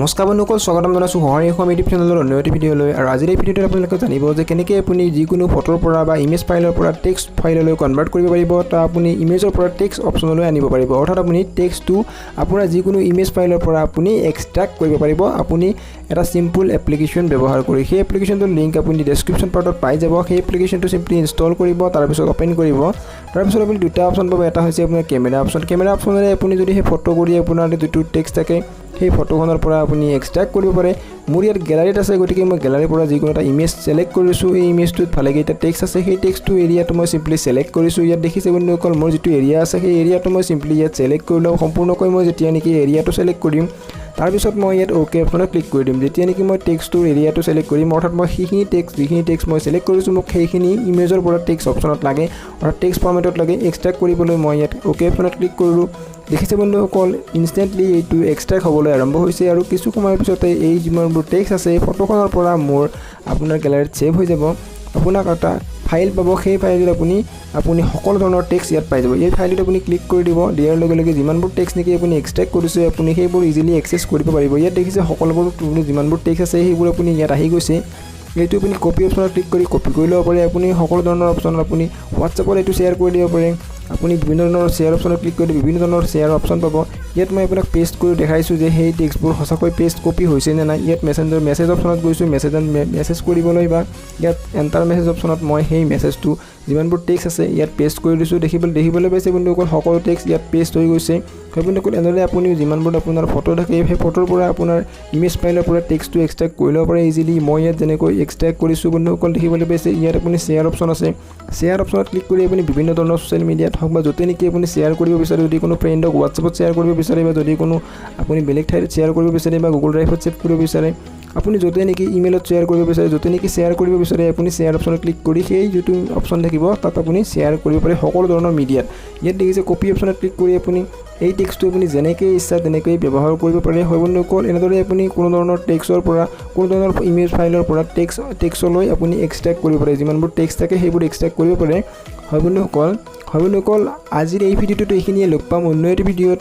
নমস্কাৰ বন্ধুসকল, স্বাগতম জনাইছোঁ ধৰনৰ ইউটিউব চেনেলৰ অন্য এটা ভিডিঅ'লৈ। আৰু আজিৰ এই ভিডিঅ'টোত আপোনালোকে জানিব যে কেনেকৈ আপুনি যিকোনো ফটোৰ পৰা বা ইমেজ ফাইলৰ পৰা টেক্সট ফাইললৈ কনভাৰ্ট কৰিব পাৰিব, তা আপুনি ইমেজৰ পৰা টেক্সট অপশ্যনলৈ আনিব পাৰিব। অৰ্থাৎ আপুনি টেক্সটটো আপোনাৰ যিকোনো ইমেজ ফাইলৰ পৰা আপুনি এক্সট্ৰাক্ট কৰিব পাৰিব আপুনি এটা সিম্পল এপ্লিকেশ্যন ব্যৱহাৰ কৰি। সেই এপ্লিকেশ্যনটোৰ লিংক আপুনি ডেছক্ৰিপশ্যন পাৰ্টত পাই যাব। সেই এপ্লিকেশ্যনটো চিম্পলি ইনষ্টল কৰিব, তাৰপিছত অপেন কৰিব। তাৰপিছত আপুনি দুটা অপশ্যন পাব। এটা হৈছে আপোনাৰ কেমেৰা অপশ্যন। কেমেৰা অপশ্যনেৰে আপুনি যদি সেই ফটো কৰি আপোনাৰ যিটো টেক্সট থাকে সেই ফটোখনৰ পৰা আপুনি এক্সট্ৰাক্ট কৰিব পাৰে। মোৰ ইয়াত গেলাৰীত আছে, গতিকে মই গেলাৰীৰ পৰা যিকোনো এটা ইমেজ চিলেক্ট কৰিছোঁ। এই ইমেজটোত ভালেকেইটা টেক্সট আছে, সেই টেক্সটটো এৰিয়াটো মই চিম্পলি চিলেক্ট কৰিছোঁ। ইয়াত দেখিছে বন্ধুসকল, মোৰ যিটো এৰিয়া আছে সেই এৰিয়াটো মই চিম্পলি ইয়াত চিলেক্ট কৰি লওঁ। সম্পূৰ্ণকৈ মই যেতিয়া নেকি এৰিয়াটো চিলেক্ট কৰিম, তাৰপিছত মই ইয়াত অ'কে অপশ্যনত ক্লিক কৰি দিম। যেতিয়া নেকি মই টেক্সটটোৰ এৰিয়াটো চিলেক্ট কৰিম, অৰ্থাৎ মই সেইখিনি যিখিনি টেক্সট মই চিলেক্ট কৰিছোঁ মোক সেইখিনি ইমেজৰ পৰা টেক্সট অপশ্যনত লাগে, অৰ্থাৎ টেক্সট ফৰ্মেটত লাগে। এক্সট্ৰাক্ট কৰিবলৈ মই ইয়াত অ'কে অপশ্যনত ক্লিক কৰিলোঁ। দেখিছে বন্ধুসকল, ইনষ্টেণ্টলি এইটো এক্সট্ৰাক্ট হ'বলৈ আৰম্ভ হৈছে আৰু কিছু সময়ৰ পিছতে এই যিমানবোৰ টেক্সট আছে এই ফটোখনৰ পৰা মোৰ আপোনাৰ গেলাৰীত ছেভ হৈ যাব। আপোনাক এটা ফাইল পাব, সেই ফাইলটোত আপুনি সকলো ধৰণৰ টেক্সট ইয়াত পাই যাব। এই ফাইলটোত আপুনি ক্লিক কৰি দিব। দিয়াৰ লগে লগে যিমানবোৰ টেক্সট নেকি আপুনি এক্সট্ৰাক্ট কৰিছে আপুনি সেইবোৰ ইজিলি এক্সেছ কৰিব পাৰিব। ইয়াত দেখিছে সকলোবোৰ যিমানবোৰ টেক্সট আছে সেইবোৰ আপুনি ইয়াত আহি গৈছে। এইটো আপুনি কপি অপশ্যনত ক্লিক কৰি কপি কৰি ল'ব পাৰে। আপুনি সকলো ধৰণৰ অপশ্যনত আপুনি হোৱাটছআপত এইটো শ্বেয়াৰ কৰি দিব পাৰে। আপুনি বিভিন্ন ধৰণৰ শ্বেয়াৰ অপশ্যনত ক্লিক কৰি বিভিন্ন ধৰণৰ শ্বেয়াৰ অপশ্যন পাব। ইয়াত মই আপোনাক পেষ্ট কৰি দেখাইছোঁ যে সেই টেক্সটবোৰ সঁচাকৈ পেষ্ট কপি হৈছে নে নাই। ইয়াত মেছেজ অপশ্যনত গৈছোঁ, মেছেজ কৰিবলৈ, বা ইয়াত এণ্টাৰ মেছেজ অপশ্যনত মই সেই মেছেজটো যিমানবোৰ টেক্সট আছে ইয়াত পেষ্ট কৰি দিছোঁ। দেখিবলৈ পাইছে বন্ধুসকল, সকলো টেক্সট ইয়াত পেষ্ট হৈ গৈছে। সেই বন্ধুসকল, এনেদৰে আপুনি যিমানবোৰ আপোনাৰ ফটো থাকে সেই ফটোৰ পৰা আপোনাৰ ইমেজ ফাইলৰ পৰা টেক্সটটো এক্সট্ৰাক্ট কৰি ল'ব পাৰে ইজিলি। মই ইয়াত যেনেকৈ এক্সট্ৰাক্ট কৰিছোঁ বন্ধুসকল, দেখিবলৈ পাইছে। ইয়াত আপুনি শ্বেয়াৰ অপশ্যন আছে, শ্বেয়াৰ অপশ্যনত ক্লিক কৰি আপুনি বিভিন্ন ধৰণৰ ছ'চিয়েল মিডিয়াত হওক বা য'তে নেকি আপুনি শ্বেয়াৰ কৰিব বিচাৰে, যদি কোনো ফ্ৰেণ্ডক হোৱাটছআপত শ্বেয়াৰ কৰিব বিচাৰে বা যদি কোনো আপুনি বেলেগ ঠাইত শ্বেয়াৰ কৰিব বিচাৰে বা গুগল ড্ৰাইভত ছেভ কৰিব বিচাৰে, আপুনি য'তে নেকি ইমেইলত শ্বেয়াৰ কৰিব বিচাৰে, য'তে নেকি শ্বেয়াৰ কৰিব বিচাৰে, আপুনি শ্বেয়াৰ অপশ্যনত ক্লিক কৰি সেই যিটো অপশ্যন থাকিব তাত আপুনি শ্বেয়াৰ কৰিব পাৰে সকলো ধৰণৰ মিডিয়াত। ইয়াত দেখিছে কপি অপশ্যনত ক্লিক কৰি আপুনি এই টেক্সটটো আপুনি যেনেকৈ ইচ্ছা তেনেকৈ ব্যৱহাৰ কৰিব পাৰে। হয় বন্ধুসকল, এনেদৰে আপুনি কোনো ধৰণৰ টেক্সটৰ পৰা কোনো ধৰণৰ ইমেজ ফাইলৰ পৰা টেক্সটলৈ আপুনি এক্সট্ৰাক্ট কৰিব পাৰে। যিমানবোৰ টেক্সট থাকে সেইবোৰ এক্সট্ৰাক্ট কৰিব পাৰে। হয় বন্ধুসকল, আজিৰ এই ভিডিঅ'টোত এইখিনিয়ে। লগ পাম অন্য এটা ভিডিঅ'ত।